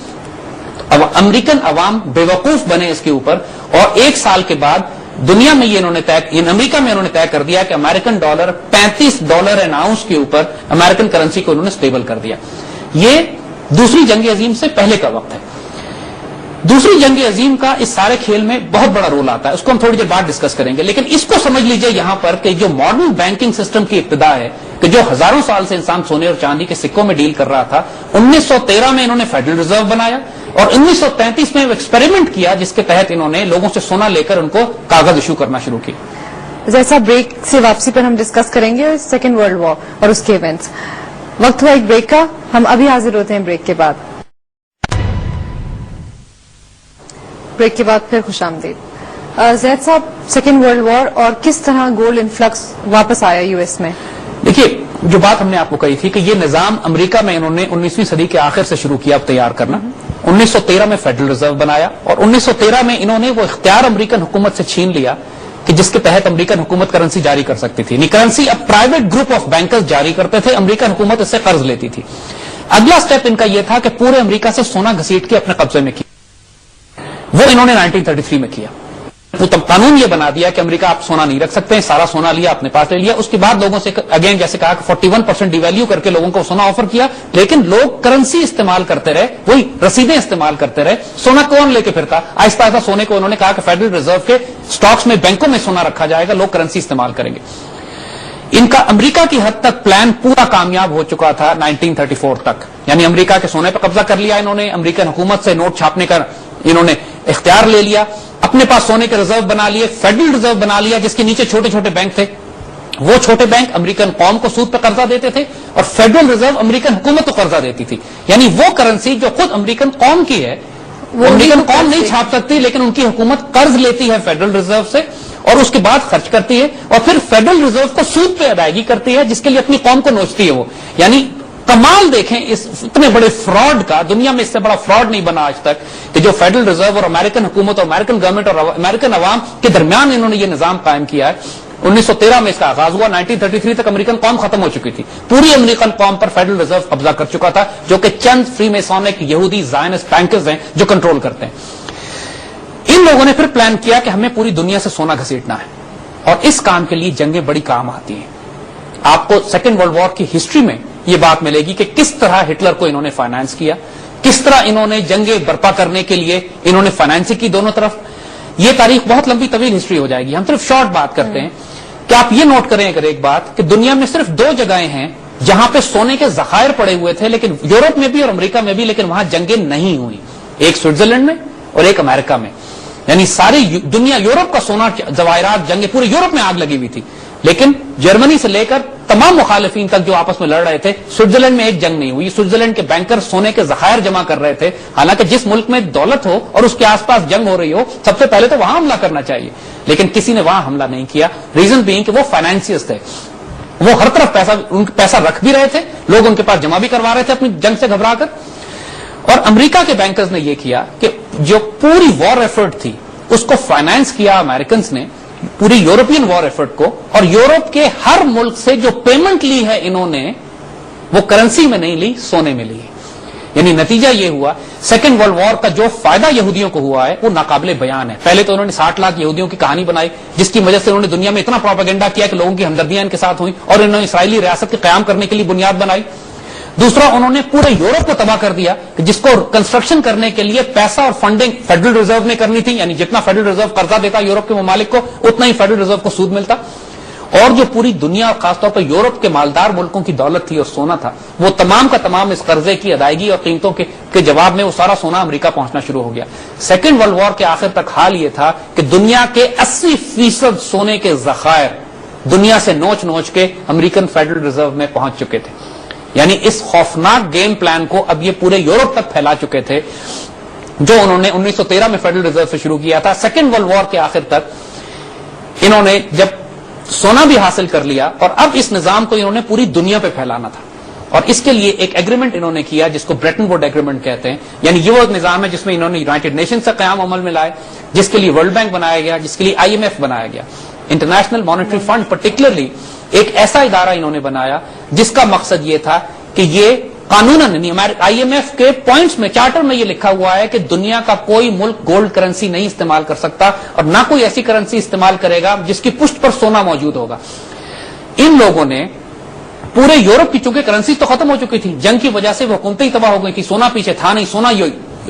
اب امریکن عوام بیوقوف بنے اس کے اوپر، اور ایک سال کے بعد دنیا میں یہ انہوں نے امریکہ میں انہوں نے طے کر دیا کہ امریکن ڈالر $35 این آؤنس کے اوپر امریکن کرنسی کو انہوں نے سٹیبل کر دیا. یہ دوسری جنگ عظیم سے پہلے کا وقت ہے. دوسری جنگ عظیم کا اس سارے کھیل میں بہت بڑا رول آتا ہے، اس کو ہم تھوڑی دیر بعد ڈسکس کریں گے. لیکن اس کو سمجھ لیجئے یہاں پر کہ جو ماڈرن بینکنگ سسٹم کی ابتدا ہے، کہ جو ہزاروں سال سے انسان سونے اور چاندی کے سکوں میں ڈیل کر رہا تھا، 1913 میں انہوں نے فیڈرل ریزرو بنایا، اور 1933 میں وہ ایکسپیریمنٹ کیا جس کے تحت انہوں نے لوگوں سے سونا لے کر ان کو کاغذ ایشو کرنا شروع کی. جیسا بریک سے واپسی پر ہم ڈسکس کریں گے سیکنڈ ورلڈ وار اور اس کے ایونٹس. وقت ہوا ایک بریک کا، ہم ابھی حاضر ہوتے ہیں بریک کے بعد. بریک کے بعد پھر خوش آمدید. زید صاحب، سیکنڈ ورلڈ وار اور کس طرح گولڈ انفلکس واپس آیا یو ایس میں؟ دیکھیے، جو بات ہم نے آپ کو کہی تھی کہ یہ نظام امریکہ میں انہوں نے 19ویں صدی کے آخر سے شروع کیا تیار کرنا. 1913 میں فیڈرل ریزرو بنایا، اور 1913 میں انہوں نے وہ اختیار امریکن حکومت سے چھین لیا کہ جس کے تحت امریکن حکومت کرنسی جاری کر سکتی تھی. یعنی کرنسی اب پرائیویٹ گروپ آف بینکرز جاری کرتے تھے، امریکن حکومت اس سے قرض لیتی تھی. اگلا سٹیپ ان کا یہ تھا کہ پورے امریکہ سے سونا گھسیٹ کے اپنے قبضے میں کیا. وہ انہوں نے 1933 میں کیا. وہ تب قانون یہ بنا دیا کہ امریکہ آپ سونا نہیں رکھ سکتے، سارا سونا لیا اپنے پاس لے لیا. اس کے بعد لوگوں سے اگین جیسے کہا کہ 41% ڈی ویلیو کر کے لوگوں کو سونا آفر کیا، لیکن لوگ کرنسی استعمال کرتے رہے، وہی رسیدیں استعمال کرتے رہے. سونا کون لے کے پھرتا؟ آہستہ آہستہ سونے کو انہوں نے کہا کہ فیڈرل ریزرو کے سٹاکس میں، بینکوں میں سونا رکھا جائے گا، لوگ کرنسی استعمال کریں گے. ان کا امریکہ کی حد تک پلان پورا کامیاب ہو چکا تھا 1934 تک. یعنی امریکہ کے سونے پہ قبضہ کر لیا انہوں نے، امریکن حکومت سے نوٹ چھاپنے کا انہوں نے اختیار لے لیا، اپنے پاس سونے کے ریزرو بنا لیے، فیڈرل ریزرو بنا لیا جس کے نیچے چھوٹے چھوٹے بینک تھے. وہ چھوٹے بینک امریکن قوم کو سود پہ قرضہ دیتے تھے، اور فیڈرل ریزرو امریکن حکومت کو قرضہ دیتی تھی. یعنی وہ کرنسی جو خود امریکن قوم کی ہے، وہ امریکن قوم نہیں چھاپ سکتی، لیکن ان کی حکومت قرض لیتی ہے فیڈرل ریزرو سے، اور اس کے بعد خرچ کرتی ہے، اور پھر فیڈرل ریزرو کو سود پہ ادائیگی کرتی ہے جس کے لیے اپنی قوم کو نوچتی ہے وہ. یعنی کمال دیکھیں اس اتنے بڑے فراڈ کا، دنیا میں اس سے بڑا فراڈ نہیں بنا آج تک کہ جو فیڈرل ریزرو اور امریکن حکومت اور امریکن گورنمنٹ اور امریکن عوام کے درمیان انہوں نے یہ نظام قائم کیا ہے۔ 1913 میں اس کا آغاز ہوا، 1933 تک امریکن قوم ختم ہو چکی تھی، پوری امریکن قوم پر فیڈرل ریزرو قبضہ کر چکا تھا، جو کہ چند فری میسونک یہودی زائنسٹ بینکرز ہیں جو کنٹرول کرتے ہیں۔ ان لوگوں نے پھر پلان کیا کہ ہمیں پوری دنیا سے سونا گھسیٹنا ہے، اور اس کام کے لیے جنگیں بڑی کام آتی ہیں۔ آپ کو سیکنڈ ورلڈ وار کی ہسٹری میں یہ بات ملے گی کہ کس طرح ہٹلر کو انہوں نے فائنانس کیا، کس طرح انہوں نے جنگیں برپا کرنے کے لیے انہوں نے فائنانس کی دونوں طرف۔ یہ تاریخ بہت لمبی طویل ہسٹری ہو جائے گی، ہم صرف شارٹ بات کرتے ہیں کہ آپ یہ نوٹ کریں اگر ایک بات کہ دنیا میں صرف 2 جگہیں ہیں جہاں پہ سونے کے ذخائر پڑے ہوئے تھے، لیکن یورپ میں بھی اور امریکہ میں بھی، لیکن وہاں جنگیں نہیں ہوئی، ایک سوئٹزرلینڈ میں اور ایک امریکہ میں۔ یعنی ساری دنیا، یورپ کا سونا جواہرات جنگیں پورے یورپ میں آگ لگی ہوئی تھی، لیکن جرمنی سے لے کر تمام مخالفین تک جو آپس میں لڑ رہے تھے، سوئٹزرلینڈ میں ایک جنگ نہیں ہوئی۔ سوئٹزرلینڈ کے بینکر سونے کے ذخائر جمع کر رہے تھے، حالانکہ جس ملک میں دولت ہو اور اس کے آس پاس جنگ ہو رہی ہو، سب سے پہلے تو وہاں حملہ کرنا چاہیے، لیکن کسی نے وہاں حملہ نہیں کیا۔ ریزن بینگ کہ وہ فائنینسیئرز تھے، وہ ہر طرف پیسہ رکھ بھی رہے تھے، لوگ ان کے پاس جمع بھی کروا رہے تھے اپنی جنگ سے گھبرا کر۔ اور امریکہ کے بینکرز نے یہ کیا کہ جو پوری وار ایفرٹ تھی اس کو فائنانس کیا امریکنز نے، پوری یورپین وار ایفرٹ کو، اور یورپ کے ہر ملک سے جو پیمنٹ لی ہے انہوں نے وہ کرنسی میں نہیں لی، سونے میں لی ہے۔ یعنی نتیجہ یہ ہوا سیکنڈ ورلڈ وار کا جو فائدہ یہودیوں کو ہوا ہے وہ ناقابل بیان ہے۔ پہلے تو انہوں نے 60 لاکھ یہودیوں کی کہانی بنائی، جس کی وجہ سے انہوں نے دنیا میں اتنا پروپیگنڈا کیا کہ لوگوں کی ہمدردیاں ان کے ساتھ ہوئی، اور انہوں نے اسرائیلی ریاست کے قیام کرنے کے لیے بنیاد بنائی۔ دوسرا، انہوں نے پورے یورپ کو تباہ کر دیا کہ جس کو کنسٹرکشن کرنے کے لیے پیسہ اور فنڈنگ فیڈرل ریزرو نے کرنی تھی، یعنی جتنا فیڈرل ریزرو قرضہ دیتا یورپ کے ممالک کو اتنا ہی فیڈرل ریزرو کو سود ملتا، اور جو پوری دنیا اور خاص طور پر یورپ کے مالدار ملکوں کی دولت تھی اور سونا تھا، وہ تمام کا تمام اس قرضے کی ادائیگی اور قیمتوں کے جواب میں وہ سارا سونا امریکہ پہنچنا شروع ہو گیا۔ سیکنڈ ورلڈ وار کے آخر تک حال یہ تھا کہ دنیا کے 80% سونے کے ذخائر دنیا سے نوچ نوچ کے امریکن فیڈرل ریزرو میں پہنچ چکے تھے۔ یعنی اس خوفناک گیم پلان کو اب یہ پورے یورپ تک پھیلا چکے تھے، جو انہوں نے 1913 میں فیڈرل ریزرو سے شروع کیا تھا۔ سیکنڈ ورلڈ وار کے آخر تک انہوں نے جب سونا بھی حاصل کر لیا، اور اب اس نظام کو انہوں نے پوری دنیا پہ پھیلانا تھا، اور اس کے لیے ایک ایگریمنٹ انہوں نے کیا جس کو بریٹن ووڈ ایگریمنٹ کہتے ہیں۔ یعنی یہ وہ ایک نظام ہے جس میں انہوں نے یونائٹڈ نیشن سے قیام عمل میں لائے، جس کے لیے ورلڈ بینک بنایا گیا، جس کے لیے IMF بنایا گیا، انٹرنیشنل مانیٹری فنڈ پرٹیکولرلی ایک ایسا ادارہ انہوں نے بنایا جس کا مقصد یہ تھا کہ یہ قانوناً IMF کے پوائنٹس میں، چارٹر میں یہ لکھا ہوا ہے کہ دنیا کا کوئی ملک گولڈ کرنسی نہیں استعمال کر سکتا، اور نہ کوئی ایسی کرنسی استعمال کرے گا جس کی پشت پر سونا موجود ہوگا۔ ان لوگوں نے پورے یورپ کی، چونکہ کرنسی تو ختم ہو چکی تھی، جنگ کی وجہ سے وہ حکومتیں ہی تباہ ہو گئی تھی، سونا پیچھے تھا نہیں، سونا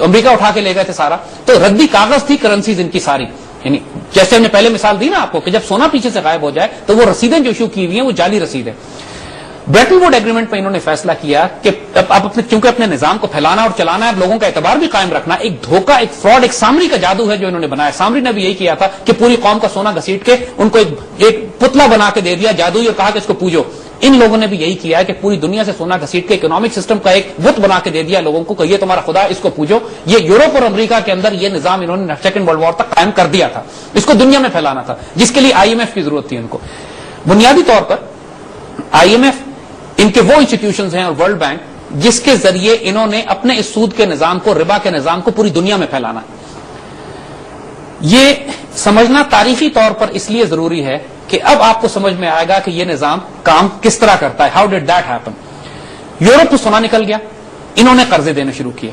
امریکہ اٹھا کے لے گئے تھے سارا، تو ردی کاغذ تھی کرنسیز ان کی ساری۔ یعنی جیسے ہم نے پہلے مثال دی نا آپ کو کہ جب سونا پیچھے سے غائب ہو جائے تو وہ رسیدیں جو ایشو کی ہوئی ہیں وہ جعلی رسیدیں۔ بریٹن ووڈ ایگریمنٹ پہ انہوں نے فیصلہ کیا کہ اب چونکہ اپنے نظام کو پھیلانا اور چلانا ہے، لوگوں کا اعتبار بھی قائم رکھنا، ایک دھوکہ، ایک فراڈ، ایک سامری کا جادو ہے جو انہوں نے بنایا۔ سامری نے بھی یہی کیا تھا کہ پوری قوم کا سونا گھسیٹ کے ان کو ایک پتلا بنا کے دے دیا جادوئی، اور کہا کہ اس کو پوجو۔ ان لوگوں نے بھی یہی کیا ہے کہ پوری دنیا سے سونا گھسیٹ کے اکنامک سسٹم کا ایک بت بنا کے دے دیا لوگوں کو کہ یہ تمہارا خدا، اس کو پوجو۔ یہ یورپ اور امریکہ کے اندر یہ نظام انہوں نے سیکنڈ ورلڈ وار تک قائم کر دیا تھا، اس کو دنیا میں پھیلانا تھا، جس کے لیے IMF کی ضرورت تھی ان کو۔ بنیادی طور پر IMF ان کے وہ انسٹیٹیوشنز ہیں اور ورلڈ بینک جس کے ذریعے انہوں نے اپنے اس سود کے نظام کو، ربا کے نظام کو پوری دنیا میں پھیلانا ہے۔ یہ سمجھنا تاریخی طور پر اس لیے ضروری ہے کہ اب آپ کو سمجھ میں آئے گا کہ یہ نظام کام کس طرح کرتا ہے۔ How did that happen? Europe کو سونا نکل گیا، انہوں نے قرضے دینے شروع کیے۔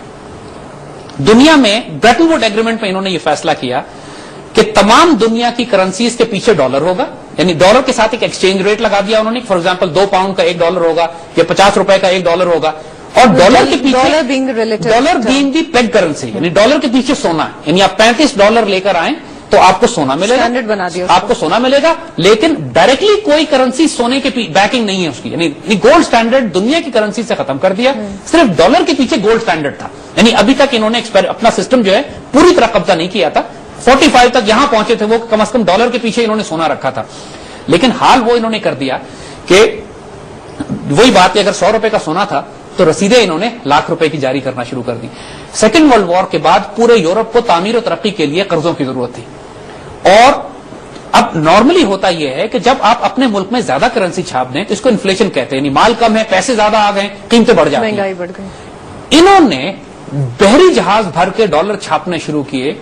دنیا میں بریٹن ووڈ ایگریمنٹ میں انہوں نے یہ فیصلہ کیا کہ تمام دنیا کی کرنسیز کے پیچھے ڈالر ہوگا، یعنی ڈالر کے ساتھ ایک ایکسچینج ریٹ لگا دیا انہوں نے، فار ایگزامپل 2 پاؤنڈ کا $1 ہوگا یا 50 روپے کا $1 ہوگا، اور ڈالر کے پیچھے ڈالر بینگ دی پیگ کرنسی، یعنی ڈالر کے پیچھے سونا ہے، یعنی آپ $35 لے کر آئیں تو آپ کو سونا ملے گا، آپ کو سونا ملے گا، لیکن ڈائریکٹلی کوئی کرنسی سونے کی بیکنگ نہیں ہے اس کی، یعنی گولڈ سٹینڈرڈ دنیا کی کرنسی سے ختم کر دیا، صرف ڈالر کے پیچھے گولڈ سٹینڈرڈ تھا۔ یعنی ابھی تک انہوں نے اپنا سسٹم جو ہے پوری طرح قبضہ نہیں کیا تھا، 45 تک یہاں پہنچے تھے وہ، کم از کم ڈالر کے پیچھے انہوں نے سونا رکھا تھا، لیکن حال وہ انہوں نے کر دیا کہ وہی بات کہ اگر 100 روپے کا سونا تھا تو رسیدیں انہوں نے لاکھ روپے کی جاری کرنا شروع کر دی۔ سیکنڈ ورلڈ وار کے بعد پورے یورپ کو تعمیر و ترقی کے لیے قرضوں کی ضرورت تھی، اور اب نارملی ہوتا یہ ہے کہ جب آپ اپنے ملک میں زیادہ کرنسی چھاپ دیں تو اس کو انفلیشن کہتے ہیں، یعنی مال کم ہے، پیسے زیادہ آ گئے، قیمتیں بڑھ جاتی ہیں. مہنگائی بڑھ گئی. انہوں نے بحری جہاز بھر کے ڈالر چھاپنے شروع کیے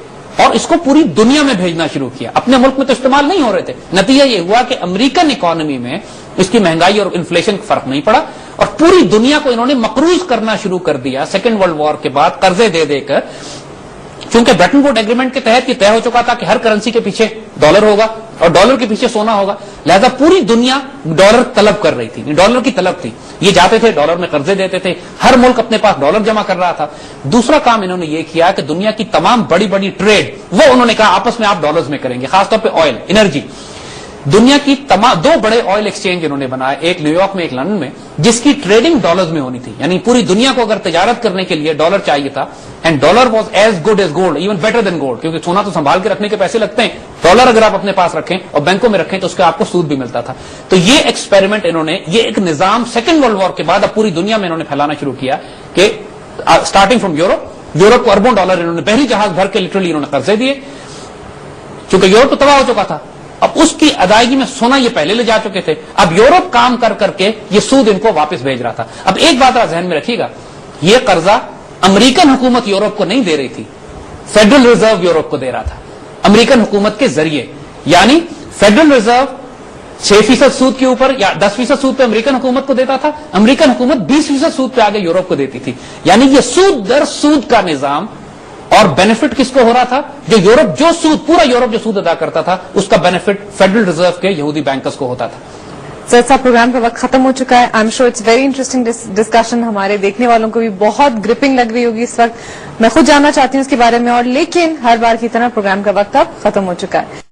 اور اس کو پوری دنیا میں بھیجنا شروع کیا. اپنے ملک میں تو استعمال نہیں ہو رہے تھے. نتیجہ یہ ہوا کہ امریکن اکانومی میں اس کی مہنگائی اور انفلیشن فرق نہیں پڑا اور پوری دنیا کو انہوں نے مقروض کرنا شروع کر دیا سیکنڈ ورلڈ وار کے بعد قرضے دے دے کر. چونکہ برٹن ووڈ ایگریمنٹ کے تحت یہ طے ہو چکا تھا کہ ہر کرنسی کے پیچھے ڈالر ہوگا اور ڈالر کے پیچھے سونا ہوگا، لہذا پوری دنیا ڈالر طلب کر رہی تھی، ڈالر کی طلب تھی. یہ جاتے تھے ڈالر میں قرضے دیتے تھے، ہر ملک اپنے پاس ڈالر جمع کر رہا تھا. دوسرا کام انہوں نے یہ کیا کہ دنیا کی تمام بڑی بڑی ٹریڈ وہ انہوں نے کہا آپس میں آپ ڈالرز میں کریں گے، خاص طور پہ آئل، انرجی. دنیا کی تمام 2 بڑے آئل ایکسچینج انہوں نے بنائے، ایک نیو یارک میں ایک لندن میں، جس کی ٹریڈنگ ڈالرز میں ہونی تھی. یعنی پوری دنیا کو اگر تجارت کرنے کے لیے ڈالر چاہیے تھا، and dollar was as good as gold, even better than gold, کیونکہ سونا تو سنبھال کے رکھنے کے پیسے لگتے ہیں، ڈالر اگر آپ اپنے پاس رکھیں اور بینکوں میں رکھیں تو اس کا آپ کو سود بھی ملتا تھا. تو یہ ایکسپیریمنٹ انہوں نے، یہ ایک نظام سیکنڈ ورلڈ وار کے بعد اب پوری دنیا میں انہوں نے پھیلانا شروع کیا کہ اسٹارٹنگ فرام یورپ کو اربوں ڈالر انہوں نے بحری جہاز بھر کے لٹرلی انہوں نے قرضے دیے، چونکہ یورپ تو تباہ ہو چکا تھا. اب اس کی ادائیگی میں سونا یہ پہلے لے جا چکے تھے، اب یورپ کام کر کر کے یہ سود ان کو واپس بھیج رہا تھا. اب ایک بات آپ ذہن میں رکھیے گا، یہ قرضہ امریکن حکومت یورپ کو نہیں دے رہی تھی، فیڈرل ریزرو یورپ کو دے رہا تھا امریکن حکومت کے ذریعے. یعنی فیڈرل ریزرو 6% سود کے اوپر یا 10% سود پہ امریکن حکومت کو دیتا تھا، امریکن حکومت 20% سود پہ آگے یورپ کو دیتی تھی. یعنی یہ سود در سود کا نظام، اور بینیفٹ کس کو ہو رہا تھا؟ جو یورپ جو سود، پورا یورپ جو سود ادا کرتا تھا اس کا بینیفٹ فیڈرل ریزرو کے یہودی بینکرز کو ہوتا تھا. سر صاحب پروگرام کا وقت ختم ہو چکا ہے. I am sure it's very interesting discussion. ہمارے دیکھنے والوں کو بھی بہت گرپنگ لگ رہی ہوگی اس وقت. میں خود جاننا چاہتی ہوں اس کے بارے میں، اور لیکن ہر بار کی طرح پروگرام کا وقت اب ختم ہو چکا ہے.